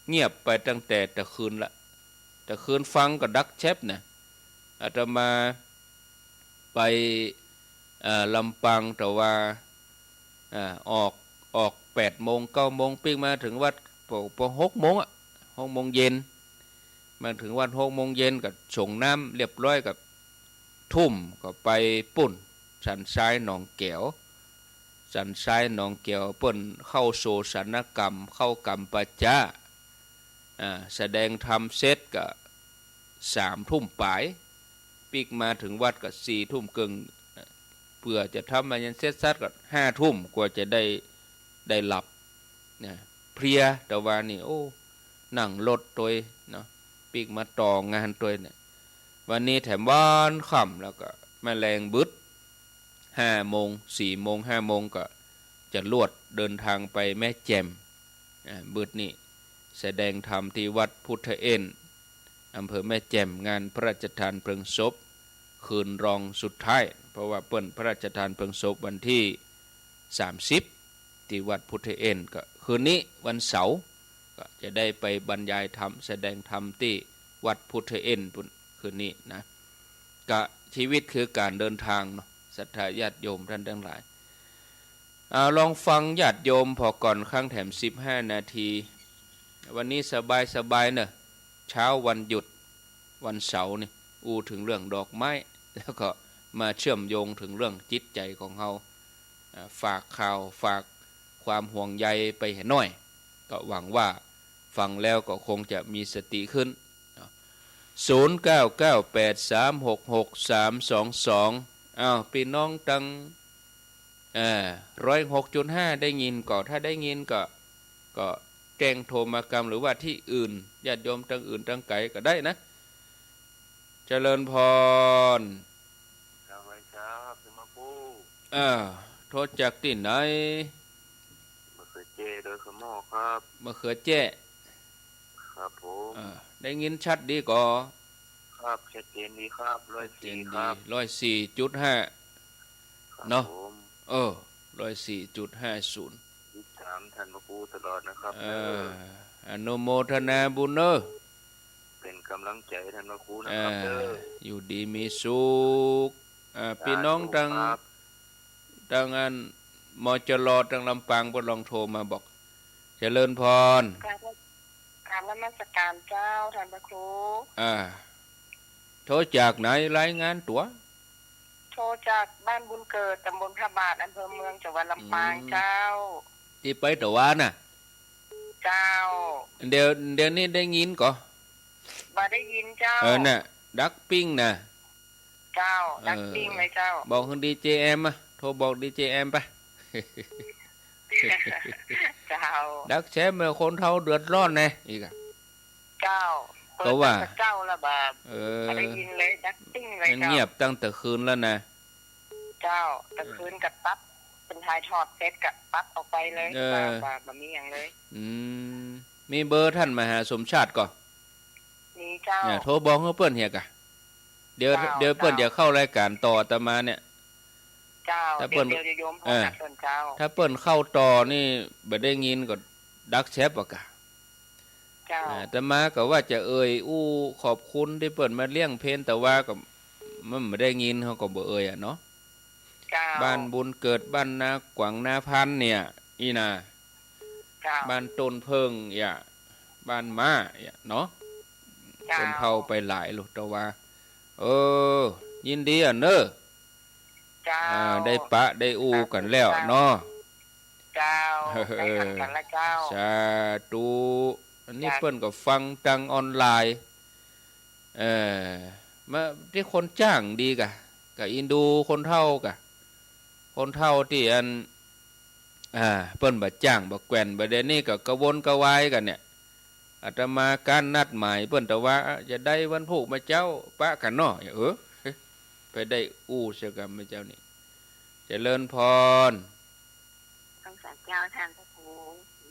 Speaker 1: เงียบไปตั้งแต่ตะคืนละแต่คืนฟังก็ดักแชปนะอาตมาไปลำปางแต่ว่าออก8 โมง 9 โมงปิ้งมาถึงวัดพอ6 โมง6 โมงเย็นมาถึงวัด6 โมงเย็นก็ส่งน้ำเรียบร้อยกับทุ่มก็ไปปุ่นสันทรายหนองแก้วสันทรายหนองแก้วเปิ้นเข้าโศสนกรรมเข้ากรรมปัจจาแสดงธรรมเสร็จก็3 ทุ่มปลายปีกมาถึงวัดก็4 ทุ่มครึ่งเพื่อจะทำมายันเสร็จสัดก็5 ทุ่มกว่าจะได้หลับเพลียแต่ว่านี่โอ้นั่งรถตัวเนาะปีกมาต่องานตัวเนี่ยวันนี้แถมบ้านค่ำแล้วก็แมลงบึด5 โมง 4 โมง 5 โมงก็จะลวดเดินทางไปแม่แจ่มบึดนี่แสดงธรรมที่วัดพุทธเอ็นอำเภอแม่แจ่มงานพระราชทานเพลิงศพคืนรองสุดท้ายเพราะว่าเปิ้นพระราชทานเพลิงศพวันที่30ที่วัดพุทธเอ็นก็คืนนี้วันเสาร์ก็จะได้ไปบรรยายธรรมแสดงธรรมที่วัดพุทธเอ็นคืนนี้นะก็ชีวิตคือการเดินทางเนาะศรัทธาญาติโยมท่านทั้งหลายลองฟังญาติโยมพอก่อนข้างแถม15 นาทีวันนี้สบายเนอะเช้าวันหยุดวันเสาร์นี่ถึงเรื่องดอกไม้แล้วก็มาเชื่อมโยงถึงเรื่องจิตใจของเราฝากข่าวฝากความห่วงใยไปให้หน่อยก็หวังว่า ฟังแล้วก็คงจะมีสติขึ้น0998366322อ้าวพี่น้องตัง106.5ได้ยินก็ถ้าได้ยินก็แจ้งโทรมากรรมหรือว่าที่อื่นญาติโยมตั้งอื่นตั้งไกลก็ได้นะเจริญพร
Speaker 2: ครับไว้ครับสมาพู
Speaker 1: โทษจากที่ไหน
Speaker 2: มะเขือเจโดยขมอครับ
Speaker 1: มะเขือแจ้
Speaker 2: ครับผม
Speaker 1: ได้ยินชัดดีก่อ
Speaker 2: ครับชัดเจนดีครับ104ครับ
Speaker 1: 104.5เนาะ104.50
Speaker 2: ติดตามท่านพระครูตลอดนะครับ
Speaker 1: อนุโมทนาบุญเนอะ
Speaker 2: เป็นกำลังใจท่านพระครูนะครับ
Speaker 1: อยู่ดีมีสุขพี่น้องทางอันมจรทางลำปางบ่ลองโทรมาบอกเจริญพร
Speaker 3: การนมัสการเจ้าท่านพระครู
Speaker 1: โทรจากไหนรายงานตัว
Speaker 3: โทรจากบ้านบุญเกิดตำบลพระบาทอำเภอเมืองจังหวัดลำปางเจ้า
Speaker 1: ที่ไปตะวาน่ะ
Speaker 3: เจ้า
Speaker 1: เดี๋ยวนี้ได้ยินก่อ
Speaker 3: บ่ได้ยินเจ้า
Speaker 1: น่ะดักปิ้งน่ะ
Speaker 3: เจ้าดักปิ้งเลยเจ้า
Speaker 1: บอกคุณดีเจแอมอ่ะโทรบอกดีเจแอมไป
Speaker 3: เจ้า
Speaker 1: ดักแชมป์คนเฒ่าเดือดร้อนแน่อีกอ่ะ
Speaker 3: เจ้า
Speaker 1: ก็ว่า
Speaker 3: เจ้าละบาบได้ยินเลยดักปิ้งเลยเจ้า
Speaker 1: เงียบตั้งแต่คืนแล้วนะ
Speaker 3: เจ้าแต่คืนกับปั๊บเป็นทายทอดเซตกับปั๊บออกไปเลยบามีอย่างเลย
Speaker 1: มีเบอร์ท่านมหาสมชาติก่อน
Speaker 3: นี่เจ้า
Speaker 1: โทรบอกเปิ้นเฮียกะเดี๋ยวเปิ้นจะเข้ารายการต่ออาตมาเนี่ย
Speaker 3: เจ้าเดี๋ยวโยมพ่อนักเจ้า
Speaker 1: ถ้าเปิ้นเข้าต่อนี่บ่ได้ยินก็ดักแชปอ่ะกะอาตมาก็ว่าจะขอบคุณที่เปิ้นมาเลี้ยงเพลแต่ว่าก็มันบ่ได้ยินเฮาก็บ่เนาะบ้านบุญเกิดบ้านนากวางนาพันเนี่ยอีน่ะบ้านต้นเพิงบ้านม้าเนาะคนเฒ่าไปหลายลูกแต่ว่ายินดีอ่ะเนอะได้ปะได้กันแล้วเนาะ
Speaker 3: เจ้าได้ทำกันละเจ้า
Speaker 1: สาธุอันนี้เพิ่นก็ฟังทางออนไลน์มาที่คนจ้างดีกะอินดูคนเฒ่ากะคนเฒ่าที่อันเพิ่นบ่จ้างบ่แกว่นบ่ได้นี่ก็กระวนกระวายกันเนี่ยอาตมาการนัดหมายเพิ่นแต่ว่าจะได้วันพุธมาเจ้าปะกันเนาะไปได้เสียกันมาเจ้านี่เจริญพร
Speaker 3: ทั้งสามเจ้าทางพระครู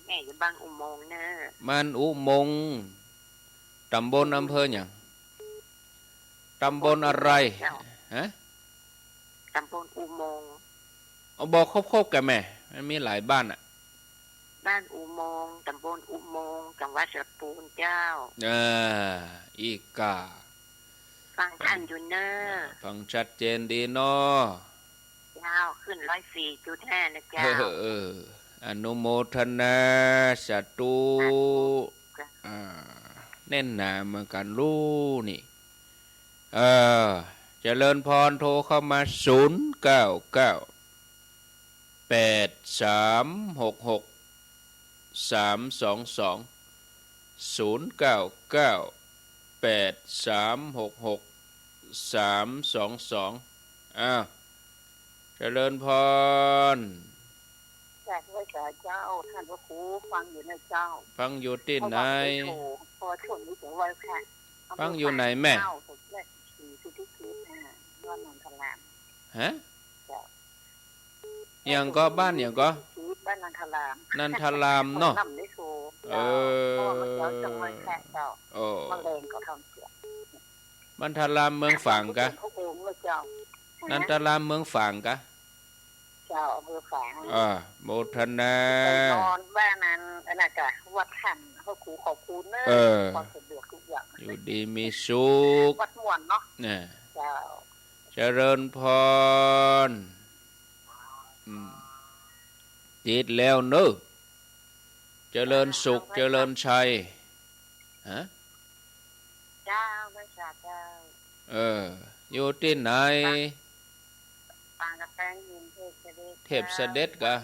Speaker 3: แม่อยู่บางอุโมงค์เนอะ
Speaker 1: มันอุโมงค์ตำบลอำเภอหยังตำบลอะไรฮะ
Speaker 3: ตำบลอุโมงค์
Speaker 1: บอกครบๆกันแม่มันมีหลายบ้านอ่ะ
Speaker 3: บ้านอุโมงค์ตำบลอุโมงค์จังหวัดสตูลเจ้า
Speaker 1: อีกา
Speaker 3: ฟังท่านอยู่เนอะ
Speaker 1: ฟังชัดเจนดีเนาะ
Speaker 3: เจ้าขึ้น104.5นะเจ้า
Speaker 1: อนุโมทนาสาธุแน่นหนาเหมือนกันรู้นี่เจริญพรโทรเข้ามา0998366322เจริญพร
Speaker 3: จากไว้กับเจ้าท่านพระครูฟังอยู่ในเจ้า
Speaker 1: ฟังอยู่ที่ไหน
Speaker 3: พอช่วงนี้ถึงวันค่ะ
Speaker 1: ฟังอยู่ไหนแม่ฮะอย่างก็บ้านอย่างก็
Speaker 3: บ้านนันทราม
Speaker 1: นันทรามเนาะ
Speaker 3: มันแรงก็ทำเสีย
Speaker 1: นันทรามเมืองฝางกะนันทรามเมืองฝางกะ
Speaker 3: เจ้าอำเภอฝาง
Speaker 1: โมทนา
Speaker 3: นอนบ้านนั้นน่ะกะวัดท่านพระครูขอบคุณเนอะความสะดวกทุกอย่าง
Speaker 1: อยู่ดีมีสุข
Speaker 3: วัดม่วนเนาะเจ้า
Speaker 1: เจริญพรจิตแล้วเนอะเจริญสุขเจริญชัยฮะ
Speaker 3: เจ้าไม่ใช่เจ้า
Speaker 1: อยู่ที่ไหน
Speaker 3: ปางกระแตงยินเทพเสด็จ
Speaker 1: กะ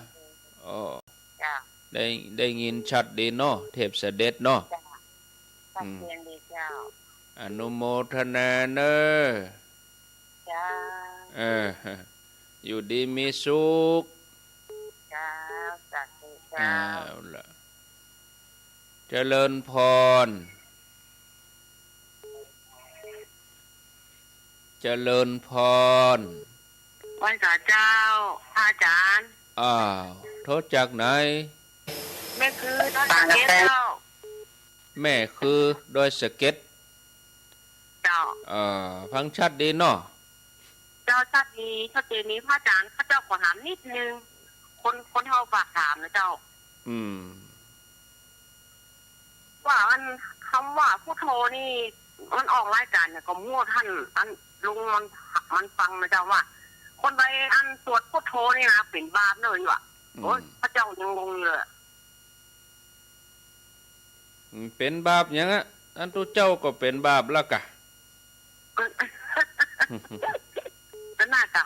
Speaker 3: จ้า
Speaker 1: ได้ได้ยินชัดดีเนาะเทพเสด็จเนาะ
Speaker 3: จ้าตักเรียนดีเจ้า
Speaker 1: อนุโมทนาเนอ
Speaker 3: จ้า
Speaker 1: เอออยู่ดีมีสุข
Speaker 3: จ้าสักดี
Speaker 1: เอา
Speaker 3: เจ้า
Speaker 1: ล่ะเจริญพรเจริญพร
Speaker 3: วันสาเจ้าพระอาจารย์
Speaker 1: อ้าวโทษจากไหน
Speaker 3: แม่คือต้นสังเกตเจ้า
Speaker 1: แม่คือโดยสเก็ต
Speaker 3: เจ้า
Speaker 1: ฟังชัดดีเนาะ
Speaker 3: เจ้าชัดดีชัดเจนนี้พระอาจารย์ข้าเจ้าขอถามนิดนึงคนเฮาฝากถามนะเจ้า
Speaker 1: อืม
Speaker 3: ว่ามันคำว่าผู้โทนี่มันออกรายการเนี่ยก็มั่วท่านอันลุงมันฟังนะเจ้าว่า คนไปอันสวดพุทโธนี่นะเป็นบาปเลยว่ะโอ้ยพระเจ้ายังงงอยู่เลย
Speaker 1: เป็นบาปหยังอ่ะอันตุเจ้าก็เป็นบาปแล้วกะ
Speaker 3: ก็น่าจะ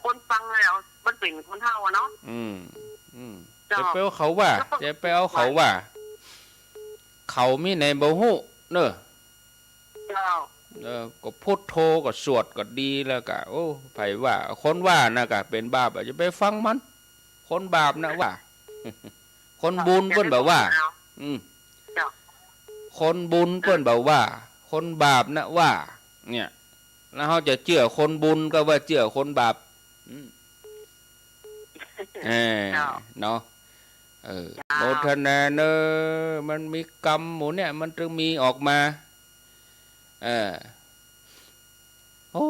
Speaker 3: คนฟังแล้วมันเป็นคนเท่าอะเนาะ
Speaker 1: จะไปเอาเขาว่าจะไปเอาเขาว่า เขามีในบ่ฮู้เนอะ
Speaker 3: เจ้า
Speaker 1: ก็พุทโธก็สวดก็ดีแล้วกะโอ้ไผว่า คนว่านะกะเป็นบาปอะจะไปฟังมัน คนบาปนะว่า คนบุญเพิ่นบอกว่า อืม
Speaker 3: เจ้า
Speaker 1: คนบุญเพิ่นบอกว่า คนบาปนะว่า เนี่ย แล้วเขาจะเชื่อคนบุญก็ว่าเชื่อคนบาปเนาะโมทนาเนอมันมีกรรมหมูเนี่ยมันจึงมีออกมาโอ้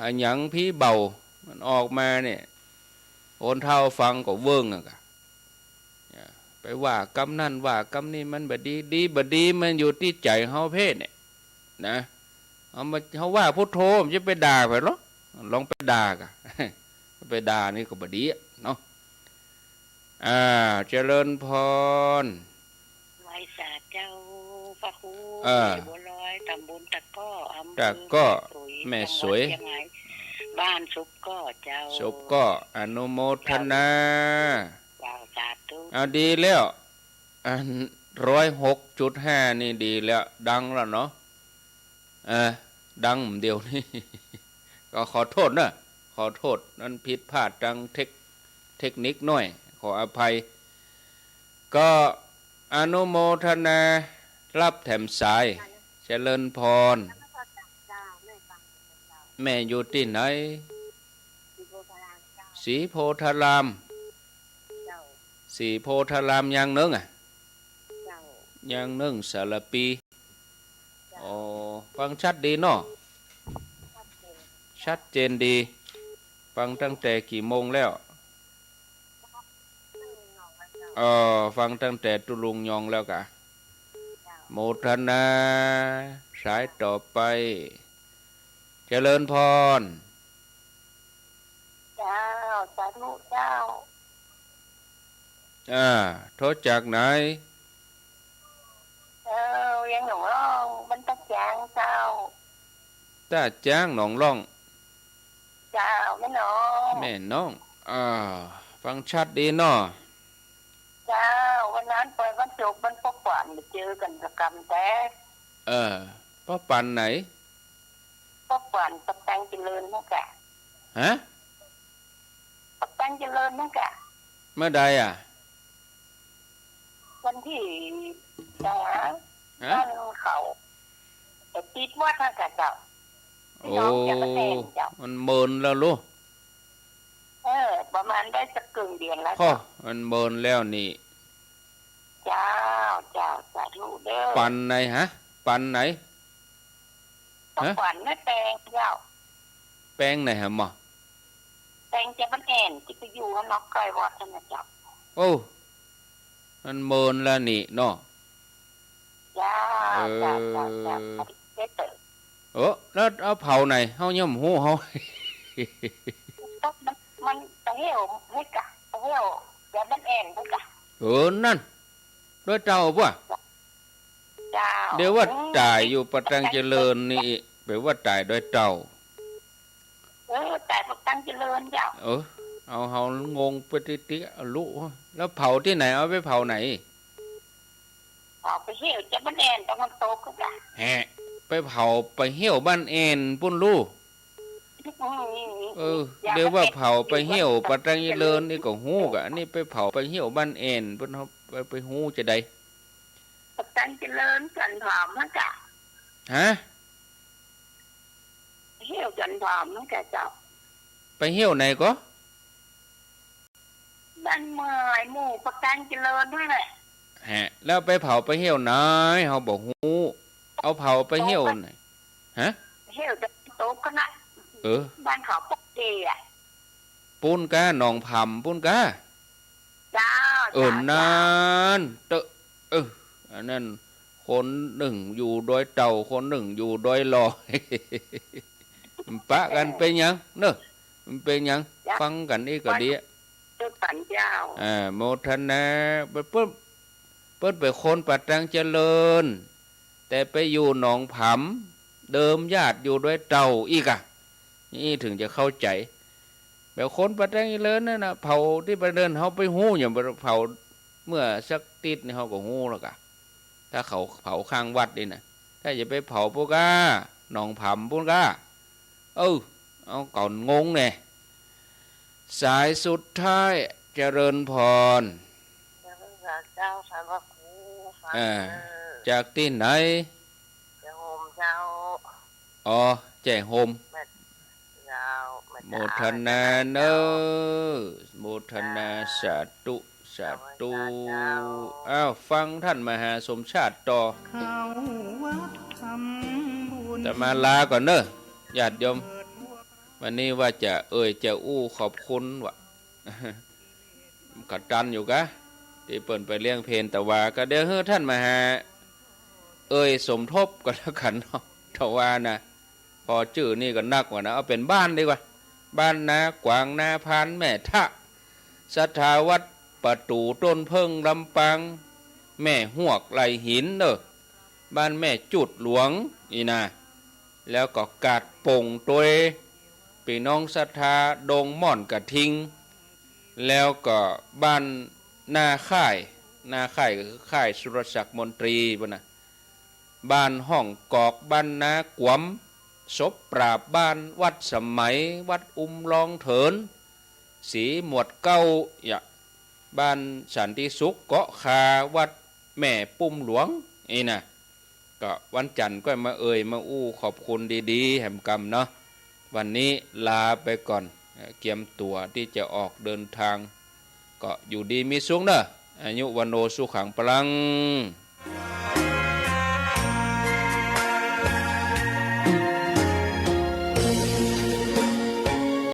Speaker 1: อันหยังพี่เบามันออกมาเนี่ยโอนเท่าฟังก็เวิ้งอะกะไปว่ากรรมนั่นว่ากรรมนี่มันบดีดีบดีมันอยู่ที่ใจเฮาเพศเนี่ยนะเอามาเฮาว่าพุทโธมันจะไปด่าไปหรอลองไปด่ากะ ไปด่านี่ก็บดีเนาะเจริญพร
Speaker 3: ไว้สาเจ้าพระครูบัวลอยตำบลตะก้ออำเภอ
Speaker 1: ตะก้อแม่สวย
Speaker 3: บ้านสุกก้อเจ้า
Speaker 1: สุกก็อนุโมทนา
Speaker 3: เจ้าสาธุ
Speaker 1: เอาดีแล้วอัน106.5นี่ดีแล้วดังแล้วเนาะดังเดียวนี่ ก็ขอโทษนะขอโทษนั้นผิดพลาดทางเทคนิคหน่อยขออภัย ก็อนุโมทนารับแถมสายเจริญพร แม่อยู่ที่ไหนสีโพธารามสีโพธารามยังนึงยังนึงสารปีฟังชัดดีเนาะชัดเจนดีฟังตั้งแต่กี่โมงแล้วฟังตั้งแต่ตุลุงยองแล้วกะโมทนาสายต่อไปเจริญพร
Speaker 3: เจ้าสาธุเจ้า
Speaker 1: โทษจากไหน
Speaker 3: ยังหนูร้องมันตะจางเจ้า
Speaker 1: ตาจ้างหนองล่อง
Speaker 3: เจ้าแม่น้อง
Speaker 1: แม่น้องฟังชัดดีเนาะ
Speaker 3: เจ้าวันนั้นไปวันศุกร์วันพบก่อนมาเจอกันประกรรมแต่
Speaker 1: พ่อปันไหน
Speaker 3: พบก่อนประตังเจริญนะกะ
Speaker 1: ฮะ
Speaker 3: ประตังเจริญนะกะ
Speaker 1: เมื่อใด
Speaker 3: วันที่จะหา
Speaker 1: ฮะ
Speaker 3: บ้านเขาแต่ติดว่าถ้ากะเจ้าพี่
Speaker 1: โอ้
Speaker 3: น้องจะมาแทนเจ้า
Speaker 1: มันเมินแล้วลูก
Speaker 3: ประมาณได้สักครึ่งเดือนแล้ว
Speaker 1: พ่อมันเมินแล้วนี่
Speaker 3: เจ้าสาธุเด้อ
Speaker 1: ปันไหนฮะ ปันไหน
Speaker 3: ต้องขวัญไม่แปลงเจ้า
Speaker 1: แป้งไหนฮะหมอ
Speaker 3: แปลงจะมันแอนที่ไปอยู่กับนอกไก่วัดนั่นนะเจ้า
Speaker 1: โอ้มันเมินแล้วนี่เนาะ
Speaker 3: เจ้าเต๋อ
Speaker 1: แล้วเอาเผาไหนเฮาย่อมหูเฮา
Speaker 3: มันตะเหี้ยวให้กะตะเหี้ยวเดี๋ยวมันแอนให้กะ
Speaker 1: นั่นด้วยเจ้าป่ะ
Speaker 3: เจ้า
Speaker 1: เดี๋ยวว่าจ่ายอยู่ประตังเจริญนี่แปลว่าจ่ายด้วยเจ้า
Speaker 3: แต่ประตังเจริญเจ้า
Speaker 1: เอาเฮางงไปติลุแล้วเผาที่ไหนเอาไปเผาไหน
Speaker 3: เอาไปเหี่ยวจะมันแอนต้องมันโตก็ได้
Speaker 1: แฮะไปเผาไปเหี่ยวบ้านเอ็นปุ้นลู่เดี๋ยวว่าเผาไปเหี่ยวปะตังเจริญนี่ก็ฮู้กะนี่ไปเผาไปเหี่ยวบ้านเอ็นปุ้นเฮาไปฮู้จะได้
Speaker 3: ปะตังเจริญกันถามมันกะ
Speaker 1: ฮะ
Speaker 3: เหี่ยวกันถามมันกะเจ้า
Speaker 1: ไปเหี่ยวไหนก็
Speaker 3: บ้านเมื่อยหมู่ปะตังเจริญด้วยแหละ
Speaker 1: ฮะแล้วไปเผาไปเหี่ยวไหนเฮาบอกฮู้เอาเผาไปเหี่ยวไหนฮะ
Speaker 3: เหี่ยวจะโตก็นะบ้านเขาปกเกอ่ะ
Speaker 1: ปุ้นกะหนองผำปุ้นกะ
Speaker 3: จ้าน
Speaker 1: านเตอะอันนั้นคนหนึ่งอยู่โดยเต่าคนหนึ่งอยู่โดยลอยปะกันเป็นยังเนอะมันเป็นยังฟังกันนี่ก็ดี
Speaker 3: สันเจ้า
Speaker 1: โมทนาเปิ้นไปคนปัดตังเจริญแต่ไปอยู่หนองผำเดิมญาติอยู่ด้วยเต่าอีกอ่ะนี่ถึงจะเข้าใจแบบคนปัดตังเจริญนั่นนะเผาที่ไปเดินเขาไปหู้อย่างเผาเมื่อสักติดนี่เขาก็หู้แล้วกะถ้าเขาเผาข้างวัดนี่นะถ้าจะไปเผาพวกก้าหนองผำพวกก้าเอาก่อนงงเนี่ยสายสุดท้ายเจริญพร
Speaker 3: เจ้าสารวัตรครู
Speaker 1: จากที่ไหน
Speaker 3: จะโฮมเจ้า
Speaker 1: แจ้โฮมโมทนาเนอโมทนาสาธุสาธุฟังท่านมหาสมชาติต่อแต่มาลาก่อนเนอะญาติโยมวันนี้ว่าจะจะขอบคุณวะกัดจันอยู่กะที่เปิ่นไปเลี้ยงเพนแต่ว่าก็เดี๋ยวท่านมาหาสมทบก็แล้วกันเนาะแต่ว่านะพอชื่อนี่ก็นักกว่านะเอาเป็นบ้านดีกว่าบ้านนากวางนาพานแม่ทะสถาวัดประตูต้นเพิ่งลำปังแม่หวกไหลหินเนอะบ้านแม่จุดหลวงอีนะแล้วก็กาดป่งตัวพี่น้องศรัทธาดงม่อนกระทิงแล้วก็บ้านนาค่ายก็คือค่ายสุรศักดิ์มนตรีบ่นะบ้านห้องกอกบ้านนากวมศพปราบบ้านวัดสมัยวัดลองเถินสีหมวดเก้าบ้านสันติสุขเกาะคาวัดแม่ปุ่มหลวงนี่นะก็วันจันทร์ก็มามาขอบคุณดีๆแหมกรรมเนาะวันนี้ลาไปก่อนเตรียมตัวที่จะออกเดินทางก็อยู่ดีมีสุขเนอะอายุวันโนสุขังพลัง